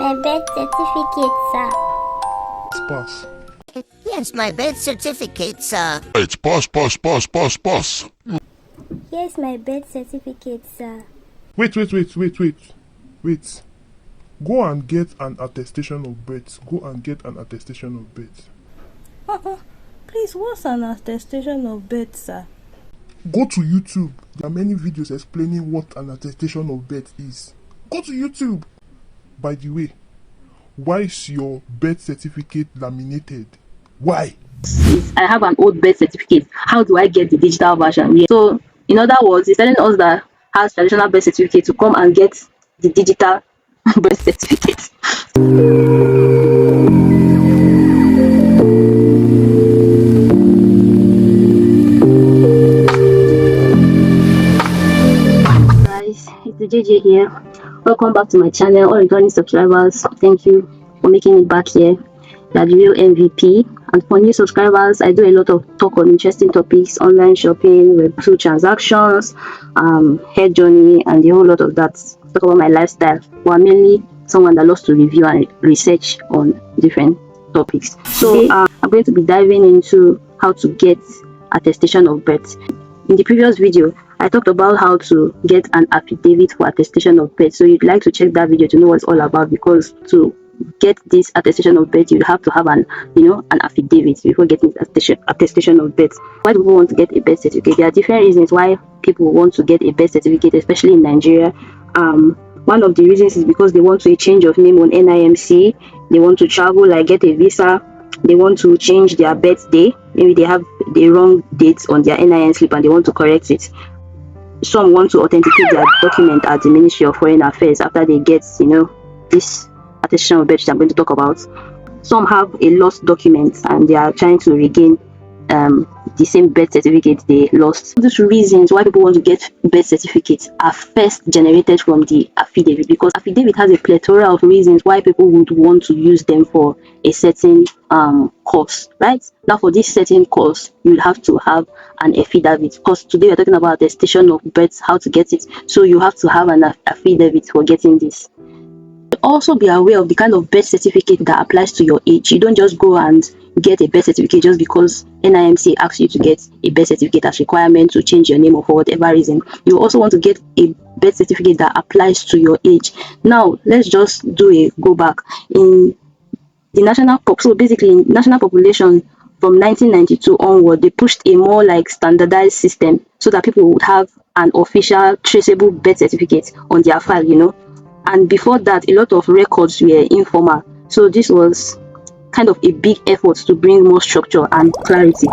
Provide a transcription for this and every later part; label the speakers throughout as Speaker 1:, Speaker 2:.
Speaker 1: my birth certificate, sir.
Speaker 2: Pass.
Speaker 3: Yes, my birth certificate, sir.
Speaker 4: It's pass.
Speaker 1: Here's my birth certificate, sir.
Speaker 2: Wait. Go and get an attestation of birth.
Speaker 5: Please, what's an attestation of birth, sir?
Speaker 2: Go to YouTube. There are many videos explaining what an attestation of birth is. Go to YouTube. By the way, why is your birth certificate laminated? Why?
Speaker 6: I have an old birth certificate. How do I get the digital version? Yeah. So, in other words, he's telling us that has traditional birth certificate to come and get the digital birth certificate. Guys, it's the JJ here. Welcome back to my channel. All returning subscribers, thank you for making it back here. You're the real MVP. And for new subscribers, I do a lot of talk on interesting topics: online shopping, Web2 transactions, hair journey, and a whole lot of that. Talk about my lifestyle. Well, I'm mainly someone that loves to review and research on different topics. So I'm going to be diving into how to get attestation of birth. In the previous video, I talked about how to get an affidavit for attestation of birth. So you'd like to check that video to know what it's all about, because to get this attestation of birth, you have to have an affidavit before getting attestation of birth. Why do people want to get a birth certificate? There are different reasons why people want to get a birth certificate, especially in Nigeria. One of the reasons is because they want a change of name on NIMC. They want to travel, like get a visa. They want to change their birthday. Maybe they have the wrong dates on their NIN slip and they want to correct it. Some want to authenticate their document at the Ministry of Foreign Affairs after they get, this attestation of birth that I'm going to talk about. Some have a lost document and they are trying to regain the same birth certificate they lost. These reasons why people want to get birth certificates are first generated from the affidavit, because affidavit has a plethora of reasons why people would want to use them for a certain course, right? Now, for this certain course, you'll have to have an affidavit, because today we're talking about attestation of birth, how to get it. So you have to have an affidavit for getting this. Also be aware of the kind of birth certificate that applies to your age. You don't just go and get a birth certificate just because NIMC asks you to get a birth certificate as requirement to change your name or for whatever reason. You also want to get a birth certificate that applies to your age. Now let's just do a go back in the national population from 1992 onward. They pushed a more like standardized system so that people would have an official traceable birth certificate on their file, and before that, a lot of records were informal. So this was kind of a big effort to bring more structure and clarity.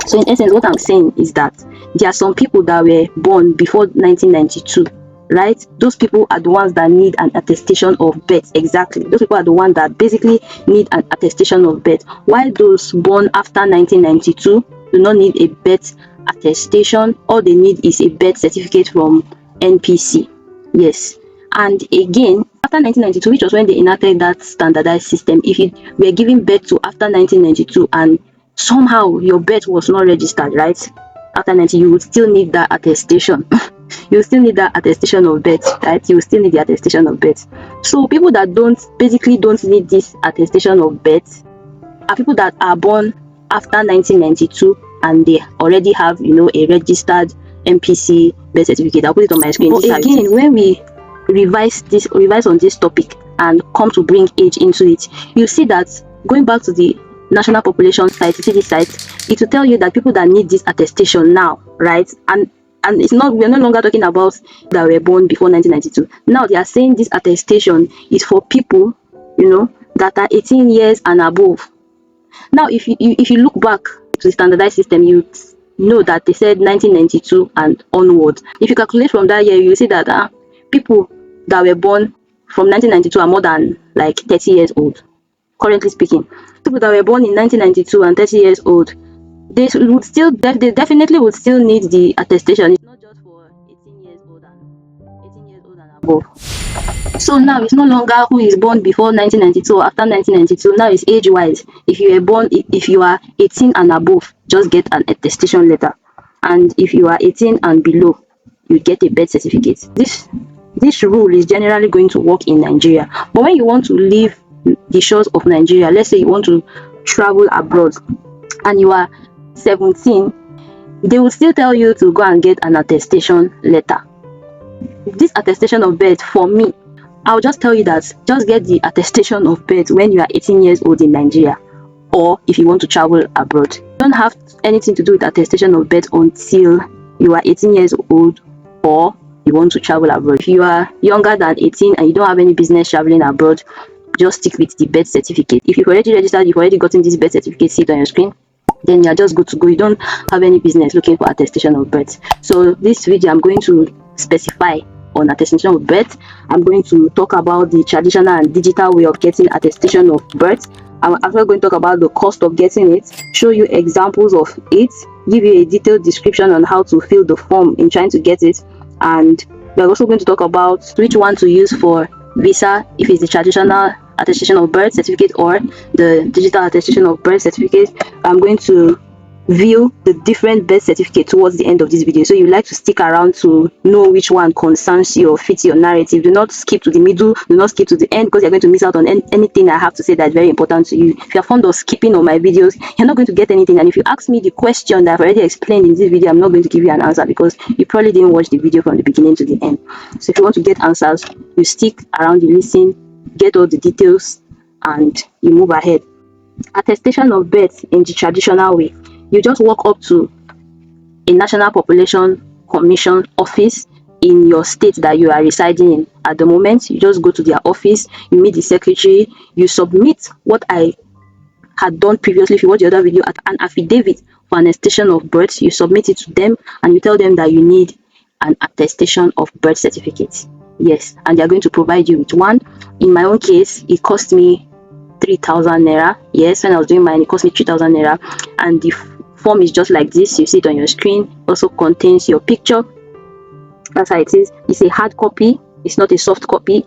Speaker 6: So in essence, what I'm saying is that there are some people that were born before 1992, right? Those people are the ones that need an attestation of birth. Exactly. Those people are the ones that basically need an attestation of birth. While those born after 1992 do not need a birth attestation, all they need is a birth certificate from NPC. Yes. And again, after 1992, which was when they enacted that standardized system, if you were giving birth to after 1992 and somehow your birth was not registered, right? After 90, you would still need that attestation. You still need that attestation of birth, right? You still need the attestation of birth. So people that don't need this attestation of birth are people that are born after 1992 and they already have, a registered NPC birth certificate. I'll put it on my screen. But again, when we revise on this topic and come to bring age into it, you see that going back to the national population site, TTD site, it will tell you that people that need this attestation now, right? And we're no longer talking about that were born before 1992. Now they are saying this attestation is for people, that are 18 years and above. Now, if you look back to the standardized system, you know that they said 1992 and onward. If you calculate from that year, you see that people that were born from 1992 are more than like 30 years old, currently speaking. People that were born in 1992 and 30 years old, they definitely would still need the attestation. It's not just for 18 years old and above. So now it's no longer who is born before 1992 or after 1992. Now it's age wise. If you are 18 and above, just get an attestation letter, and if you are 18 and below, you get a birth certificate. This this rule is generally going to work in Nigeria. But when you want to leave the shores of Nigeria, let's say you want to travel abroad and you are 17, they will still tell you to go and get an attestation letter. This attestation of birth, for me, I'll just tell you that just get the attestation of birth when you are 18 years old in Nigeria, or if you want to travel abroad. You don't have anything to do with attestation of birth until you are 18 years old or you want to travel abroad. If you are younger than 18 and you don't have any business traveling abroad, just stick with the birth certificate. If you've already registered, you've already gotten this birth certificate, see it on your screen, then you're just good to go. You don't have any business looking for attestation of birth. So this video, I'm going to specify on attestation of birth. I'm going to talk about the traditional and digital way of getting attestation of birth. I'm also going to talk about the cost of getting it, show you examples of it, give you a detailed description on how to fill the form in trying to get it, and we're also going to talk about which one to use for visa, if it's the traditional attestation of birth certificate or the digital attestation of birth certificate. I'm going to view the different birth certificate towards the end of this video, so you like to stick around to know which one concerns you or fits your narrative. Do not skip to the middle, do not skip to the end, because you're going to miss out on anything I have to say that's very important to you. If you're fond of skipping on my videos, you're not going to get anything. And if you ask me the question that I've already explained in this video, I'm not going to give you an answer because you probably didn't watch the video from the beginning to the end. So if you want to get answers, you stick around, you listen, get all the details, and you move ahead. Attestation of birth in the traditional way. You just walk up to a National Population Commission office in your state that you are residing in at the moment. You just go to their office, you meet the secretary, you submit what I had done previously. If you watch the other video, an affidavit for an attestation of birth, you submit it to them and you tell them that you need an attestation of birth certificate. Yes, and they are going to provide you with one. In my own case, it cost me 3,000 naira. Yes, when I was doing mine, it cost me 3,000 naira, and the form is just like this. You see it on your screen. Also contains your picture. That's how it is. It's a hard copy, it's not a soft copy,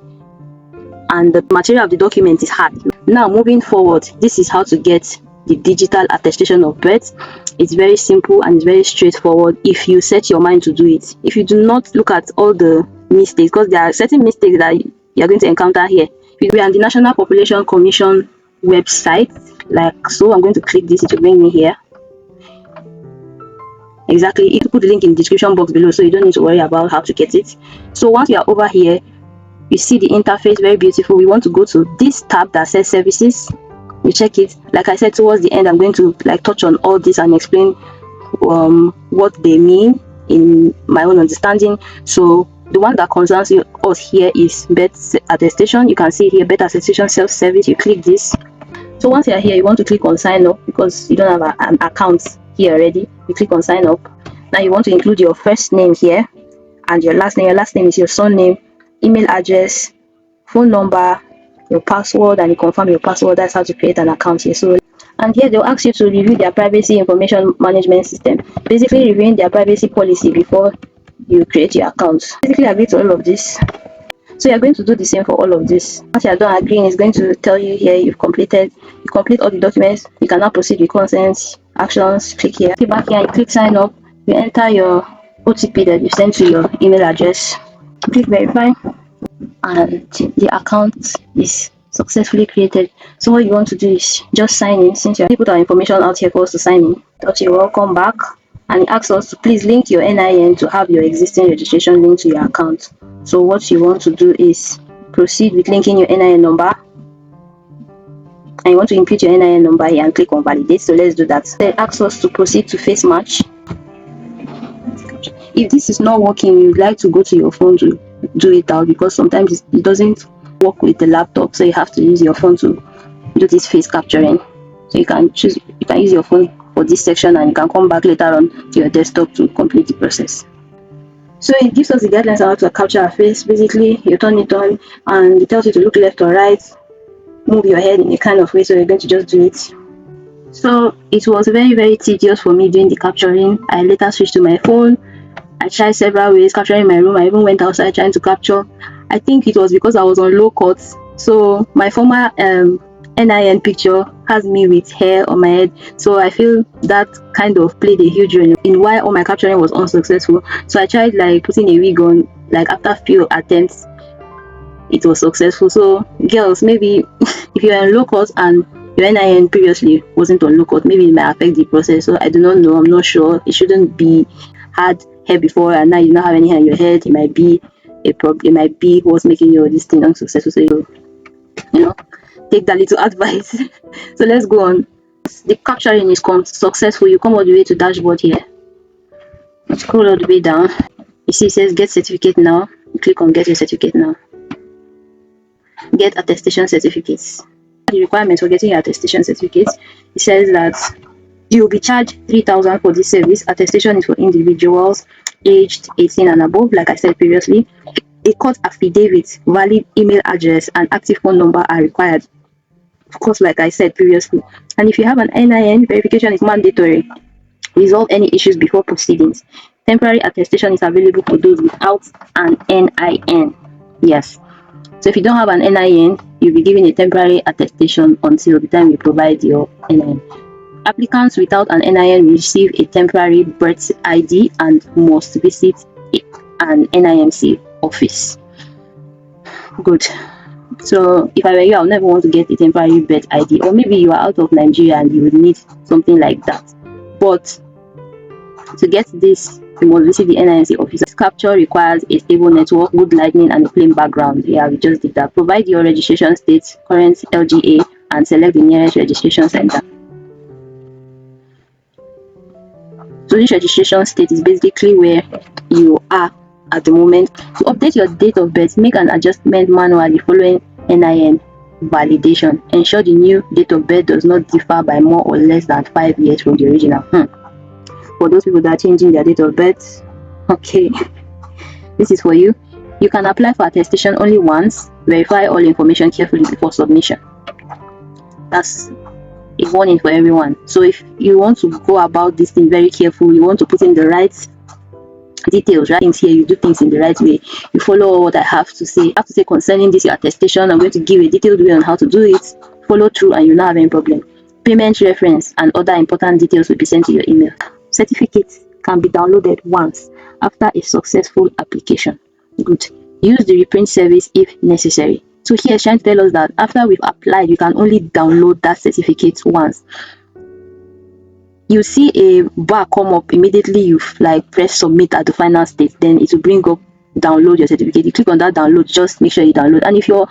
Speaker 6: and the material of the document is hard. Now moving forward, this is how to get the digital attestation of birth. It's very simple and it's very straightforward if you set your mind to do it. If you do not look at all the mistakes, because there are certain mistakes that you're going to encounter here. If we are on the National Population Commission website, like so, I'm going to click this, it will bring me here. Exactly, it will put the link in the description box below, so you don't need to worry about how to get it. So once you are over here, you see the interface, very beautiful. We want to go to this tab that says services. You check it. Like I said, towards the end, I'm going to touch on all this and explain what they mean in my own understanding. So the one that concerns us here is birth attestation. You can see here birth attestation self-service. You click this. So once you're here, you want to click on sign up because you don't have an account here already. You click on sign up. Now you want to include your first name here and your last name. Your last name is your surname, email address, phone number, your password, and you confirm your password. That's how to create an account here. So, and here they'll ask you to review their privacy information management system, basically reviewing their privacy policy before you create your account. Basically agree to all of this. So you're going to do the same for all of this. Once you're done agreeing, it's going to tell you here you complete all the documents. You can now proceed with consent actions. Click here, click back here, and click sign up. You enter your OTP that you sent to your email address. Click verify, and the account is successfully created. So what you want to do is just sign in. Since you put our information out here for us to sign in, okay, welcome back. And it asks us to please link your NIN to have your existing registration linked to your account. So what you want to do is proceed with linking your NIN number, and you want to input your NIN number here and click on validate. So let's do that. It asks us to proceed to face match. If this is not working, you'd like to go to your phone to do it out, because sometimes it doesn't work with the laptop, so you have to use your phone to do this face capturing. So you can use your phone for this section, and you can come back later on to your desktop to complete the process. So it gives us the guidelines on how to capture our face. Basically, you turn it on and it tells you to look left or right, move your head in a kind of way, so you're going to just do it. So it was very, very tedious for me doing the capturing. I later switched to my phone. I tried several ways capturing my room. I even went outside trying to capture. I think it was because I was on low cut, so my former NIN picture has me with hair on my head. So I feel that kind of played a huge role in why all my capturing was unsuccessful. So I tried like putting a wig on, like after a few attempts it was successful. So girls, maybe if you're in low cost and your NIN previously wasn't on low cost, maybe it might affect the process. So I do not know, I'm not sure. It shouldn't be had hair before and now you don't have any hair on your head. It might be a problem, it might be what's making your this thing unsuccessful. So you know, take that little advice. So let's go on. The capturing is successful. You come all the way to dashboard here, scroll all the way down. You see it says get certificate now. You click on get your certificate now. Get attestation certificates. The requirements for getting your attestation certificates, it says that you will be charged 3,000 for this service. Attestation is for individuals aged 18 and above, like I said previously. A court affidavit, valid email address, and active phone number are required, of course, like I said previously. And if you have an NIN, verification is mandatory. Resolve any issues before proceedings. Temporary attestation is available for those without an NIN. Yes. So if you don't have an NIN, you'll be given a temporary attestation until the time you provide your NIN. Applicants without an NIN receive a temporary birth ID and must visit an NIMC office. Good. So if I were you, I would never want to get a temporary birth ID, or maybe you are out of Nigeria and you would need something like that. But to get this, you must visit the NIMC office. This capture requires a stable network, good lighting, and a plain background. Yeah, we just did that. Provide your registration state, current LGA, and select the nearest registration center. So this registration state is basically where you are at the moment. To update your date of birth, make an adjustment manually following NIN validation. Ensure the new date of birth does not differ by more or less than 5 years from the original. For those people that are changing their date of birth, okay, this is for you. You can apply for attestation only once. Verify all information carefully before submission. That's a warning for everyone. So if you want to go about this thing very careful, you want to put in the right details, right things here, you do things in the right way, you follow what I have to say concerning this your attestation. I'm going to give a detailed way on how to do it. Follow through and you'll not have any problem. Payment reference and other important details will be sent to your email. Certificates can be downloaded once after a successful application. Good. Use the reprint service if necessary. So here it's trying to tell us that after we've applied, you can only download that certificate once. You see a bar come up immediately you like press submit at the final state, then it will bring up download your certificate. You click on that download, just make sure you download. And if your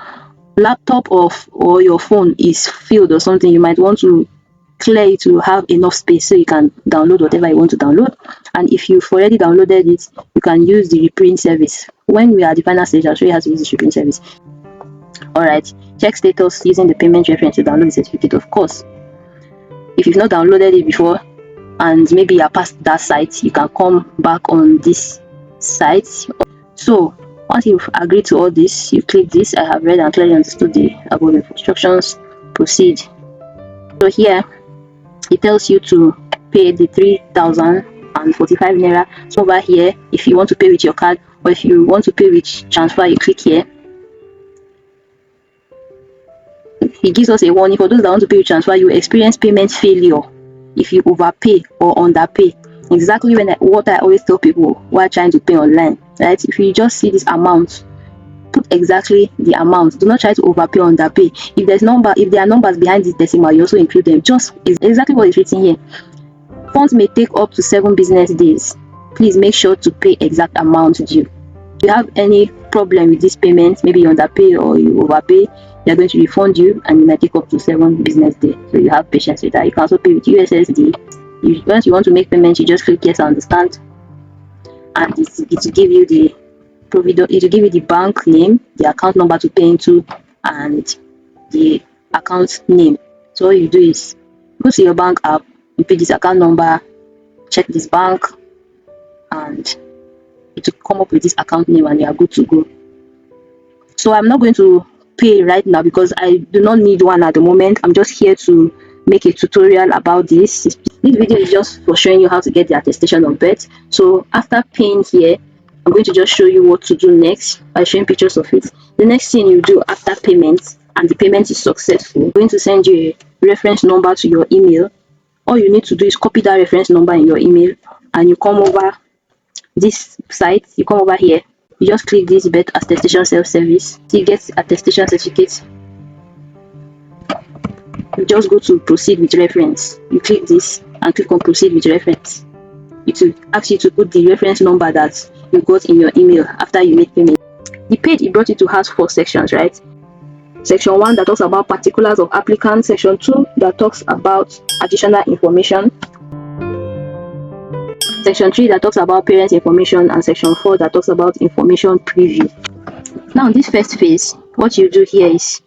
Speaker 6: laptop or your phone is filled or something, you might want to clear it to have enough space so you can download whatever you want to download. And if you've already downloaded it, you can use the reprint service. When we are at the final stage, I'll show you how to use the reprint service. Alright, check status using the payment reference to download the certificate. Of course, if you've not downloaded it before and maybe you're past that site, you can come back on this site. So once you've agreed to all this, you click this. I have read and clearly understood the above instructions. Proceed. So here it tells you to pay the 3,045 naira. So over here, if you want to pay with your card or if you want to pay with transfer, you click here. He gives us a warning for those that want to pay with transfer. You experience payment failure if you overpay or underpay. Exactly what I always tell people while trying to pay online, right? If you just see this amount, put exactly the amount. Do not try to overpay or underpay. If there are numbers behind this decimal, you also include them. Just exactly what is written here. Funds may take up to 7 business days. Please make sure to pay exact amount due. If you have any problem with this payment, maybe you underpay or you overpay, they are going to refund you and it might take up to 7 business days. So you have patience with that. You can also pay with USSD. Once you want to make payment, you just click yes, I understand, and it will give you the provider. It will give you the bank name, the account number to pay into, and the account name. So all you do is go to your bank app, you pay this account number, check this bank, and it will come up with this account name, and you are good to go. So I'm not going to pay right now because I do not need one at the moment. I'm just here to make a tutorial about this. This video is just for showing you how to get the attestation of birth. So after paying here, I'm going to just show you what to do next by showing pictures of it. The next thing you do after payment and the payment is successful, I'm going to send you a reference number to your email, all you need to do is copy that reference number in your email, and you come over this site, you come over here, you just click this birth attestation self-service, you get attestation certificate. You just go to proceed with reference, you click this and click on proceed with reference. It will ask you to put the reference number that you got in your email after you made payment. The page it brought you to has 4 sections, right? Section 1 that talks about particulars of applicants, section 2 that talks about additional information, section 3 that talks about parents information, and section 4 that talks about information preview. Now in this first phase, what you do here is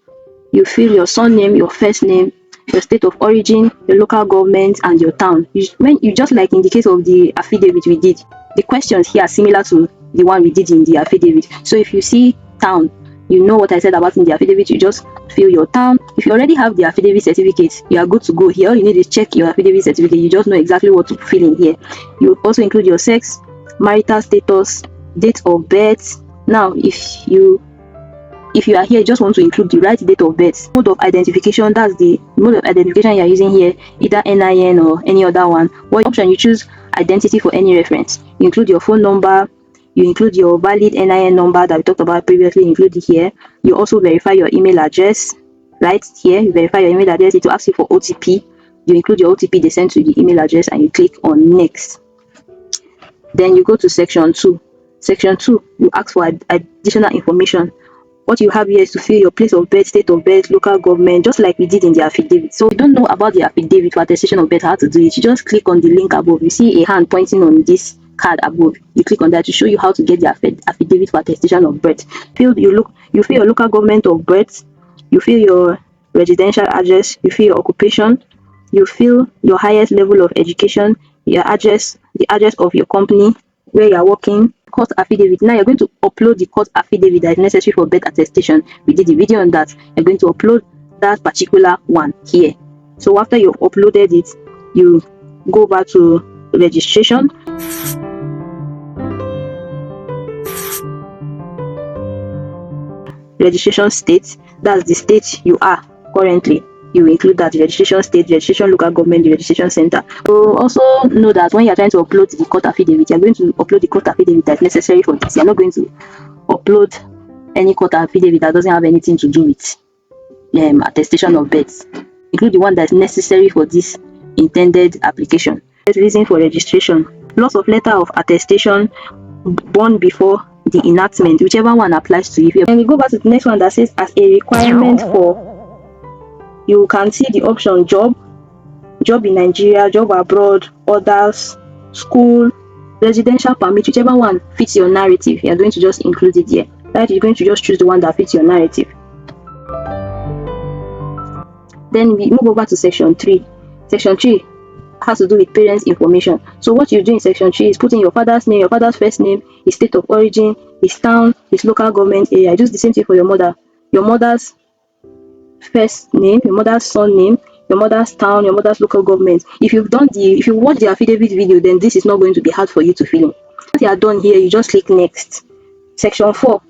Speaker 6: you fill your surname, your first name, your state of origin, your local government, and your town. You just like in the case of the affidavit we did, the questions here are similar to the one we did in the affidavit. So if you see town, you know what I said about in the affidavit, you just fill your town. If you already have the affidavit certificate, you are good to go here. All you need is check your affidavit certificate. You just know exactly what to fill in here. You also include your sex, marital status, date of birth. Now if you are here, you just want to include the right date of birth. Mode of identification, that's the mode of identification you are using here, either NIN or any other one. What option you choose, identity for any reference. You include your phone number, you include your valid NIN number that we talked about previously, included here. You also verify your email address, right here. You verify your email address. It will ask you for OTP. You include your OTP they send to the email address, and you click on next. Then you go to section 2. Section 2, you ask for additional information. What you have here is to fill your place of birth, state of birth, local government, just like we did in the affidavit. So if you don't know about the affidavit for attestation of birth, how to do it, you just click on the link above. You see a hand pointing on this card above. You click on that to show you how to get the affidavit for attestation of birth. You fill your local government of birth, you fill your residential address, you fill your occupation, you fill your highest level of education, your address, the address of your company, where you are working, court affidavit. Now you're going to upload the court affidavit that is necessary for birth attestation. We did a video on that. You're going to upload that particular one here. So after you've uploaded it, you go back to registration. Registration state, that's the state you are currently. You include that registration state, registration local government, the registration center. So also know that when you're trying to upload the court affidavit, you're going to upload the court affidavit that's necessary for this. You're not going to upload any court affidavit that doesn't have anything to do with attestation of birth. Include the one that's necessary for this intended application. There's reason for registration. Loss of letter of attestation born before the enactment, whichever one applies to you. And we go back to the next one that says as a requirement for, you can see the option job in Nigeria, job abroad, others, school, residential permit, whichever one fits your narrative. You're going to just include it here. Right? You're going to just choose the one that fits your narrative. Then we move over to section 3. Section 3 has to do with parents information. So what you do in section 3 is put in your father's name, your father's first name, his state of origin, his town, his local government area. I do the same thing for your mother. Your mother's first name, your mother's surname, your mother's town, your mother's local government. If you watch the affidavit video, then this is not going to be hard for you to fill in. Once you are done here, you just click next. Section 4,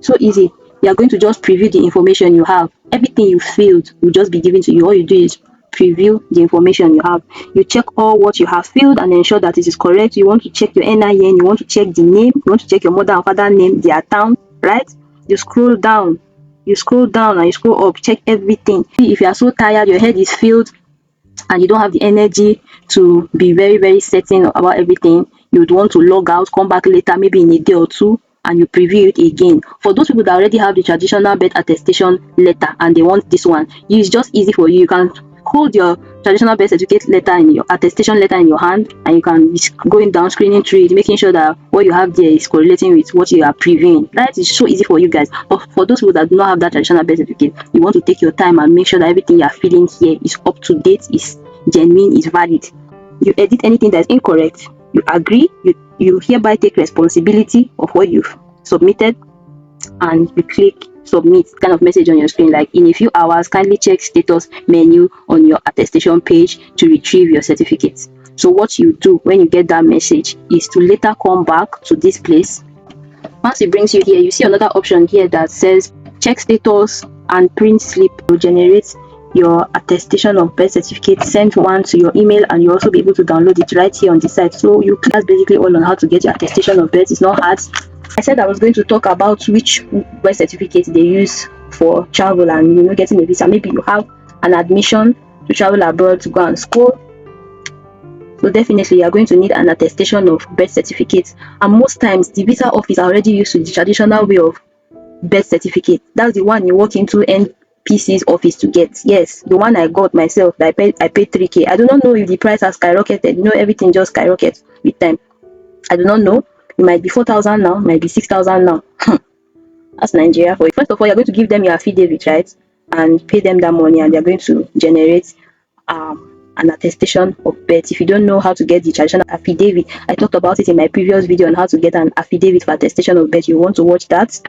Speaker 6: so easy. You are going to just preview the information you have. Everything you filled will just be given to you. All you do is preview the information you have. You check all what you have filled and ensure that it is correct. You want to check your NIN, you want to check the name, you want to check your mother and father name, their town, right? You scroll down and you scroll up, check everything. If you are so tired, your head is filled and you don't have the energy to be very, very certain about everything, you would want to log out, come back later, maybe in a day or two, and you preview it again. For those people that already have the traditional birth attestation letter and they want this one, it's just easy for you. You can hold your traditional birth certificate letter in your attestation letter in your hand, and you can be going down, screening through it, making sure that what you have there is correlating with what you are previewing. That is so easy for you guys. But for those people that do not have that traditional birth certificate, you want to take your time and make sure that everything you are filling here is up to date, is genuine, is valid. You edit anything that is incorrect, you agree, you hereby take responsibility of what you've submitted, and you click submit. Kind of message on your screen like, in a few hours, kindly check status menu on your attestation page to retrieve your certificate. So what you do when you get that message is to later come back to this place. Once it brings you here, you see another option here that says check status and print slip. Will generate your attestation of birth certificate, send one to your email, and you also be able to download it right here on this site. So that's basically all on how to get your attestation of birth. It's not hard. I said I was going to talk about which birth certificate they use for travel and getting a visa. Maybe you have an admission to travel abroad to go and school, so definitely you are going to need an attestation of birth certificate. And most times the visa office are already used to the traditional way of birth certificate. That's the one you walk into NPC's office to get. Yes, the one I got myself, I paid 3K. I do not know if the price has skyrocketed. Everything just skyrockets with time. I do not know. It might be 4,000 now, might be 6,000 now. That's Nigeria for you. First of all, you're going to give them your affidavit, right? And pay them that money, and they're going to generate an attestation of birth. If you don't know how to get the traditional affidavit, I talked about it in my previous video on how to get an affidavit for attestation of birth. You want to watch that.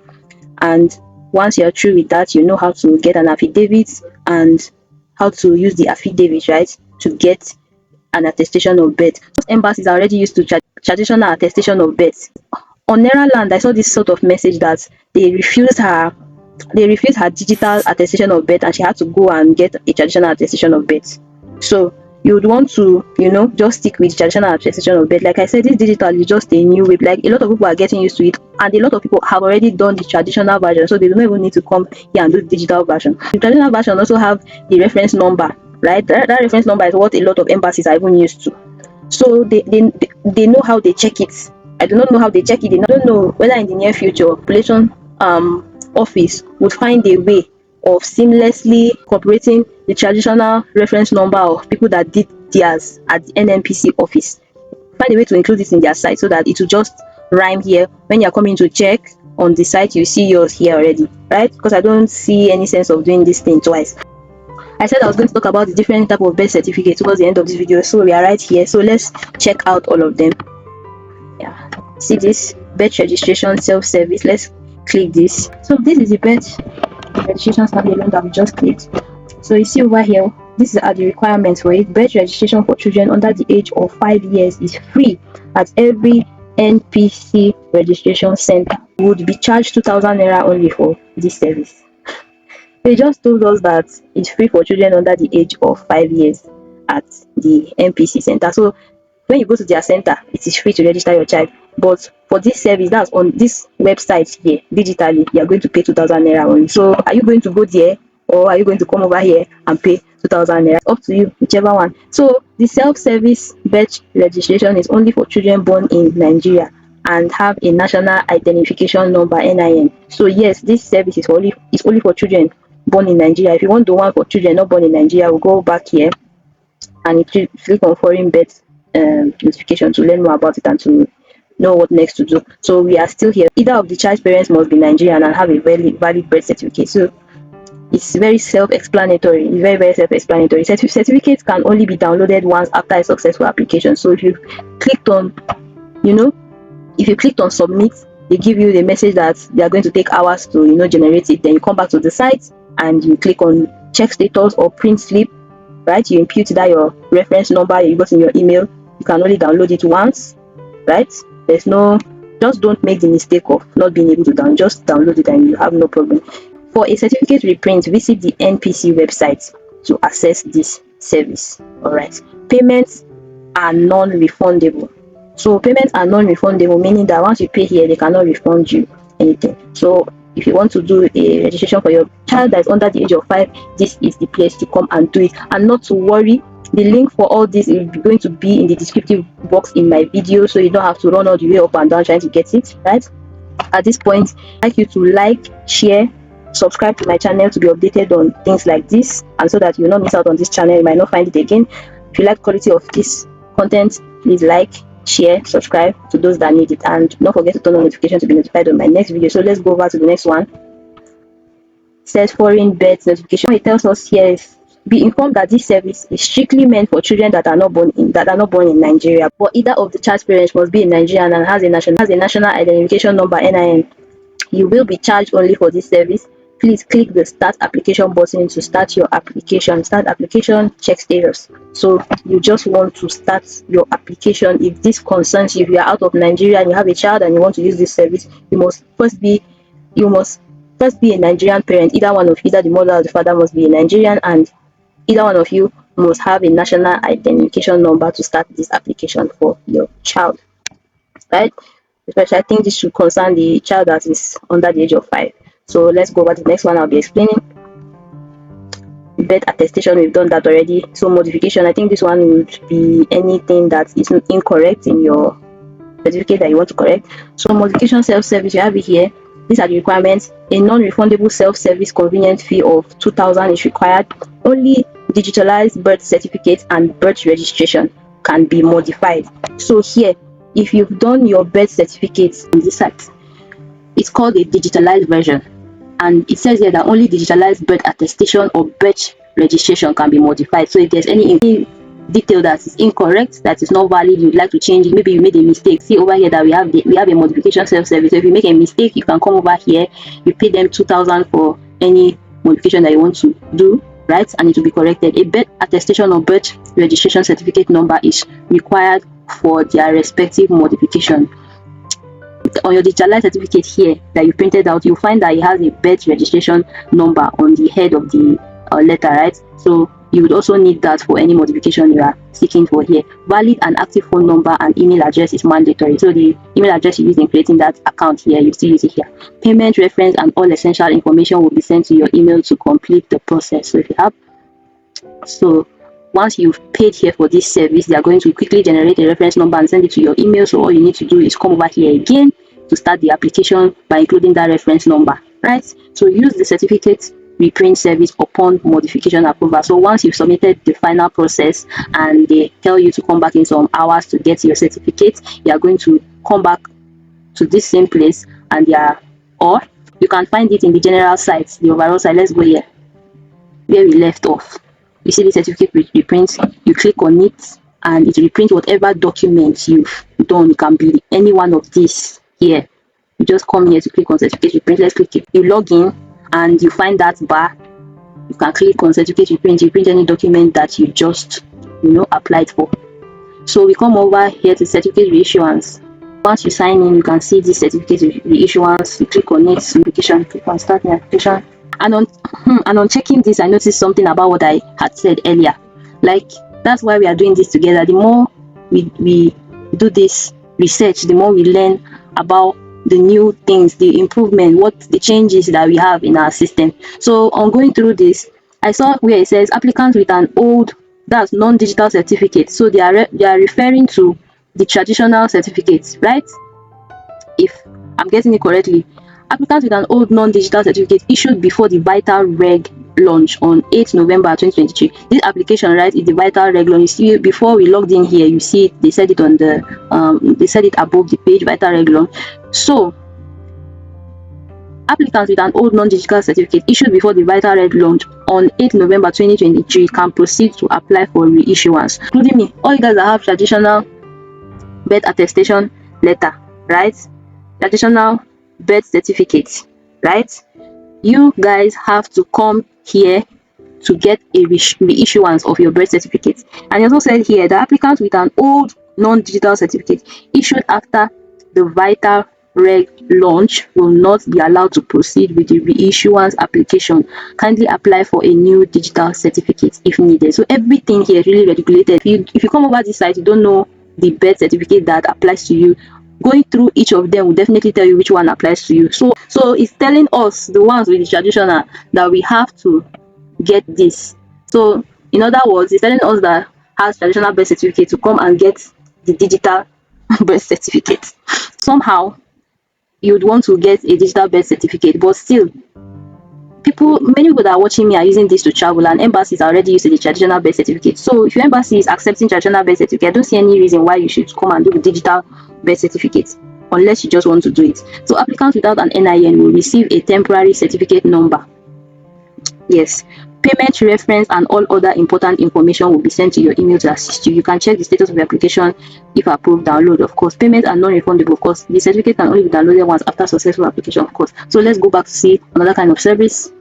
Speaker 6: And once you're through with that, you know how to get an affidavit and how to use the affidavit, right, to get an attestation of birth. Most embassies are already used to traditional attestation of birth. On Naira Land, I saw this sort of message that they refused her digital attestation of birth, and she had to go and get a traditional attestation of birth. So you would want to just stick with traditional attestation of birth. Like I said, this digital is just a new way. Like, a lot of people are getting used to it, and a lot of people have already done the traditional version, so they don't even need to come here and do the digital version. The traditional version also have the reference number, right? That reference number is what a lot of embassies are even used to. So they know how they check it. I do not know how they check it. I don't know whether in the near future population office would find a way of seamlessly incorporating the traditional reference number of people that did theirs at the NNPC office. Find a way to include it in their site so that it will just rhyme here. When you're coming to check on the site, you see yours here already, right? Because I don't see any sense of doing this thing twice. I said I was going to talk about the different type of birth certificates towards the end of this video, so we are right here. So let's check out all of them. Yeah, see this birth registration self-service. Let's click this. So this is the birth registration standalone that we just clicked. So you see over here, these are the requirements for it. Birth registration for children under the age of 5 years is free at every NPC registration center. Would be charged 2,000 naira only for this service. They just told us that it's free for children under the age of 5 years at the NPC center. So when you go to their center, it is free to register your child. But for this service, that's on this website here, digitally, you are going to pay 2,000 naira only. So are you going to go there, or are you going to come over here and pay 2,000 naira? Up to you, whichever one. So the self-service birth registration is only for children born in Nigeria and have a national identification number, NIN. So yes, this service is only for children born in Nigeria. If you want the one for children not born in Nigeria, we'll go back here and click on foreign birth notification to learn more about it and to know what next to do. So we are still here. Either of the child's parents must be Nigerian and have a valid birth certificate. So it's very self-explanatory. It's very, very self-explanatory. Certificates can only be downloaded once after a successful application. So if you clicked on submit, they give you the message that they are going to take hours to generate it. Then you come back to the site and you click on check status or print slip, right? You input that your reference number you got in your email. You can only download it once, right? Just don't make the mistake of not being able to just download it and you have no problem. For a certificate reprint, visit the NPC website to access this service. All right. Payments are non-refundable. So payments are non-refundable, meaning that once you pay here, they cannot refund you anything. So if you want to do a registration for your child that is under the age of 5, this is the place to come and do it. And not to worry, the link for all this is going to be in the descriptive box in my video, so you don't have to run all the way up and down trying to get it, right? At this point, I'd like you to like, share, subscribe to my channel to be updated on things like this, and so that you will not miss out on this channel. You might not find it again. If you like quality of this content, please like, share, subscribe to those that need it, and don't forget to turn on notification to be notified on my next video. So let's go over to the next one. It says foreign birth notification. It tells us here is be informed that this service is strictly meant for children that are not born in Nigeria, but either of the child's parents must be a Nigerian and has a national identification number, NIN. You will be charged only for this service. Please click the start application button to start your application. Start application, check status. So you just want to start your application. If this concerns you, if you are out of Nigeria and you have a child and you want to use this service, you must first be a Nigerian parent. Either the mother or the father must be a Nigerian, and either one of you must have a national identification number to start this application for your child, right? Especially I think this should concern the child that is under the age of 5. So let's go over to the next one. I'll be explaining. Birth attestation, we've done that already. So modification, I think this one would be anything that is incorrect in your certificate that you want to correct. So modification self-service, you have it here. These are the requirements. A non-refundable self-service convenience fee of 2,000 is required. Only digitalized birth certificate and birth registration can be modified. So here, if you've done your birth certificate on this site, it's called a digitalized version, and it says here that only digitalized birth attestation or birth registration can be modified. So if there's any detail that is incorrect, that is not valid, you'd like to change it, maybe you made a mistake, see over here that we have a modification self-service. So if you make a mistake, you can come over here, you pay them 2,000 for any modification that you want to do, right? And it will be corrected. A birth attestation or birth registration certificate number is required for their respective modification. On your digitalized certificate here that you printed out, you'll find that it has a birth registration number on the head of the letter, right? So you would also need that for any modification you are seeking for here. Valid and active phone number and email address is mandatory. So the email address you use in creating that account here, you still use it here. Payment reference and all essential information will be sent to your email to complete the process. So if you have, so once you've paid here for this service, they are going to quickly generate a reference number and send it to your email. So all you need to do is come over here again to start the application by including that reference number, right? So use the certificate reprint service upon modification approval. So once you've submitted the final process and they tell you to come back in some hours to get your certificate, you are going to come back to this same place, and or you can find it in the general site, the overall site. Let's go here where we left off. You see the certificate reprint, you click on it and it reprint whatever documents you've done. It can be any one of these here. You just come here to click on certificate reprint. Let's click it. You log in and you find that bar. You can click on certificate reprint. You print any document that you just applied for. So we come over here to certificate reissuance. Once you sign in, you can see this certificate reissuance. You click on it, application, click on start the application. And on checking this, I noticed something about what I had said earlier. Like, that's why we are doing this together. The more we do this research, the more we learn about the new things, the improvement, what the changes that we have in our system. So on going through this, I saw where it says applicants with an old, that's non-digital certificate. So they are referring to the traditional certificates, right? If I'm getting it correctly, applicants with an old non-digital certificate issued before the Vital Reg launch on 8 November 2023. This application, right, is the Vital Reg launch. You see, before we logged in here, you see they said it on the they said it above the page, Vital Reg launch. So applicants with an old non-digital certificate issued before the Vital Reg launch on 8 November 2023 can proceed to apply for reissuance, including me. All you guys that have traditional birth attestation letter, right? Traditional birth certificate, right? You guys have to come here to get a reissuance of your birth certificate. And it also said here that applicants with an old non-digital certificate issued after the Vital Reg launch will not be allowed to proceed with the reissuance application. Kindly apply for a new digital certificate if needed. So everything here is really regulated. If you come over this site, you don't know the birth certificate that applies to you, going through each of them will definitely tell you which one applies to you. So it's telling us, the ones with the traditional, that we have to get this. So in other words, it's telling us that has traditional birth certificate to come and get the digital birth certificate. Somehow you would want to get a digital birth certificate, but still many people that are watching me are using this to travel, and embassies are already using the traditional birth certificate. So if your embassy is accepting traditional birth certificate, I don't see any reason why you should come and do the digital birth certificate unless you just want to do it. So applicants without an NIN will receive a temporary certificate number. Yes. Payment reference and all other important information will be sent to your email to assist you. You can check the status of the application. If approved, download, of course. Payment are non-refundable, of course. The certificate can only be downloaded once after successful application, of course. So let's go back to see another kind of service.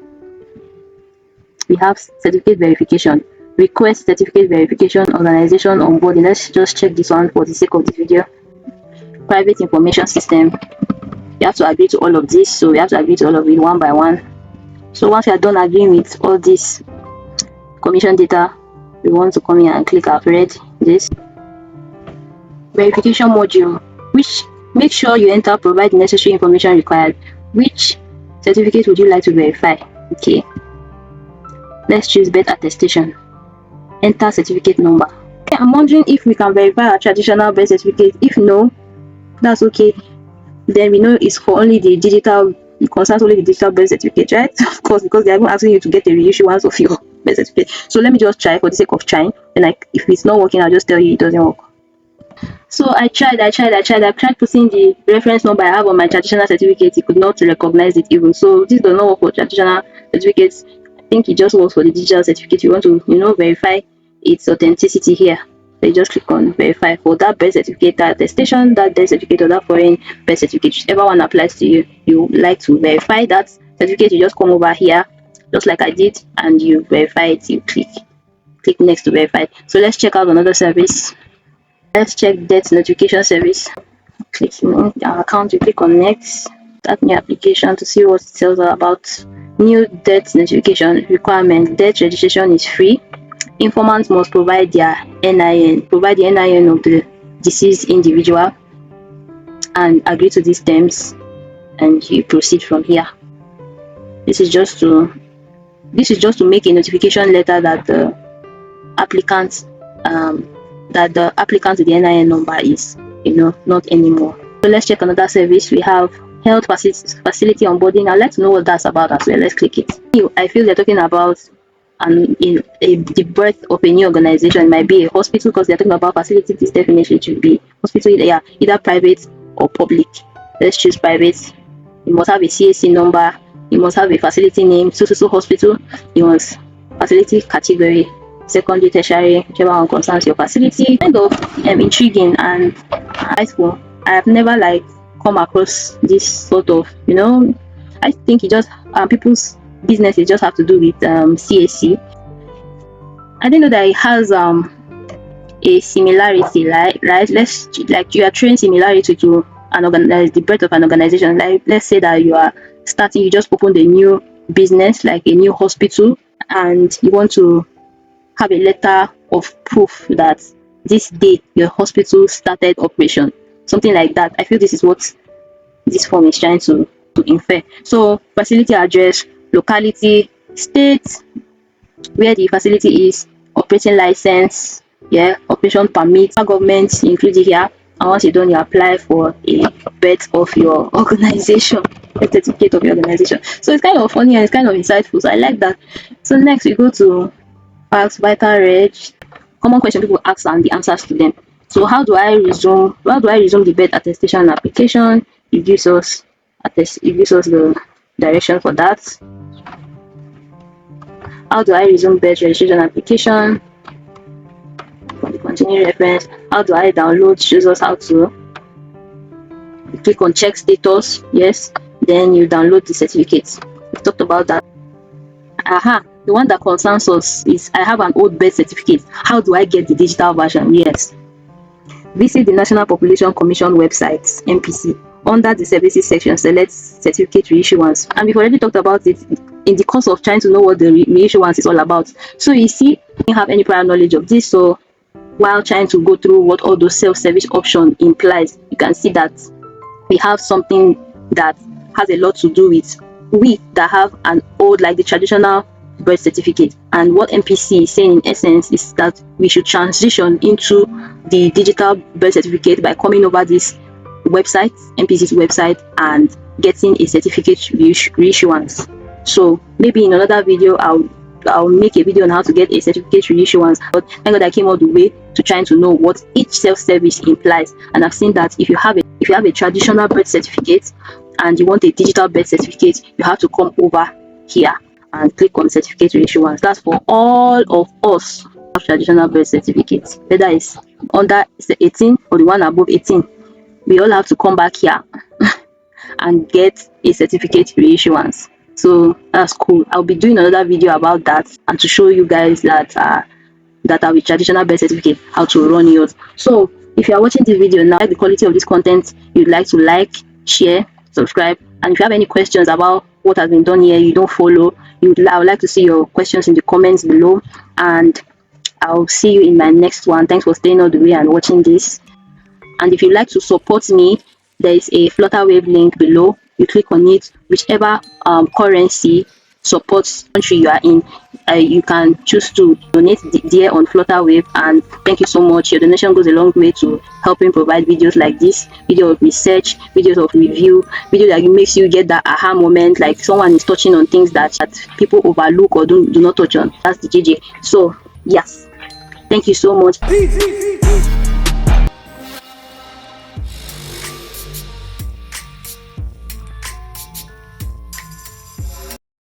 Speaker 6: We have certificate verification. Request certificate verification, organization, onboarding. Let's just check this one for the sake of this video. Private information system. You have to agree to all of this. So we have to agree to all of it one by one. So once you are done agreeing with all this, commission data, we want to come here and click I've read this. Verification module, which make sure you enter provide the necessary information required. Which certificate would you like to verify? Okay, let's choose birth attestation. Enter certificate number. Okay, I'm wondering if we can verify a traditional birth certificate. If no, that's okay. Then we know it's for only the digital, it concerns only the digital birth certificate, right? Of course, because they are even asking you to get a reissuance of your birth certificate. So let me just try for the sake of trying. And like if it's not working, I'll just tell you it doesn't work. So I tried putting the reference number I have on my traditional certificate. It could not recognize it even. So this does not work for traditional certificates. I think it just works for the digital certificate. You want to, verify its authenticity here. So you just click on verify for that birth certificate, that attestation, that death certificate, or that foreign birth certificate, whichever one applies to you. You like to verify that certificate, you just come over here, just like I did, and you verify it. You click next to verify. So let's check out another service. Let's check debt notification service. Click our account, you click on next, start new application to see what it tells us about. New debt notification requirement. Debt registration is free. Informants must provide their NIN, provide the NIN of the deceased individual, and agree to these terms, and you proceed from here. This is just to make a notification letter that the applicant with the NIN number is not anymore. So let's check another service. We have health facility onboarding. I'd like to know what that's about as well. Let's click it. I feel they're talking about the birth of a new organization. It might be a hospital because they're talking about facility. This definitely should be hospital, either private or public. Let's choose private. You must have a CAC number. You must have a facility name, so hospital. You must facility category, secondary, tertiary, whichever one concerns your facility. Kind of intriguing and insightful. I have never come across this sort of, I think it just people's businesses just have to do with CAC. I didn't know that it has a similarity, right? Let's you are trained similarity to the birth of an organization. Let's say that you are starting, you just opened a new business, like a new hospital, and you want to have a letter of proof that this day your hospital started operation, something like that. I feel this is what this form is trying to infer. So facility address, locality, state where the facility is, operating license, operation permit, government included here. And once you're done, you apply for a birth of your organization, a certificate of your organization. So it's kind of funny and it's kind of insightful. So I like that. So next we go to ask vital reg, common question people ask and the answers to them. So how do I resume the birth attestation application? It gives us the direction for that. How do I resume birth registration application? For the continue reference, how do I download? Shows us how to. You click on check status, yes, then you download the certificate. We talked about that. The one that concerns us is I have an old birth certificate. How do I get the digital version? Yes. Visit the National Population Commission website, NPC. Under the services section, select certificate reissuance. And we've already talked about it in the course of trying to know what the reissuance is all about. So you see, I don't have any prior knowledge of this. So while trying to go through what all those self-service option implies, you can see that we have something that has a lot to do with we that have an old, like the traditional birth certificate. And what NPC is saying in essence is that we should transition into the digital birth certificate by coming over this website, NPC's website, and getting a certificate reissuance. So maybe in another video I'll make a video on how to get a certificate reissuance. But thank God I came all the way to trying to know what each self-service implies. And I've seen that if you have a traditional birth certificate and you want a digital birth certificate, you have to come over here and click on certificate reissuance. That's for all of us who have traditional birth certificates, whether it's under 18 or the one above 18. We all have to come back here and get a certificate reissuance. So that's cool. I'll be doing another video about that and to show you guys that are with traditional birth certificate how to run yours. So if you are watching this video now, like the quality of this content, you'd like to like, share, subscribe, and if you have any questions about what has been done here, you don't follow, I would like to see your questions in the comments below, and I'll see you in my next one. Thanks for staying all the way and watching this. And if you'd like to support me, there is a Flutterwave link below. You click on it, whichever currency supports country you are in, you can choose to donate there on Flutterwave. And thank you so much. Your donation goes a long way to helping provide videos like this, video of research, videos of review, video that makes you get that aha moment, like someone is touching on things that people overlook or do not touch on. That's the JJ. So yes, thank you so much.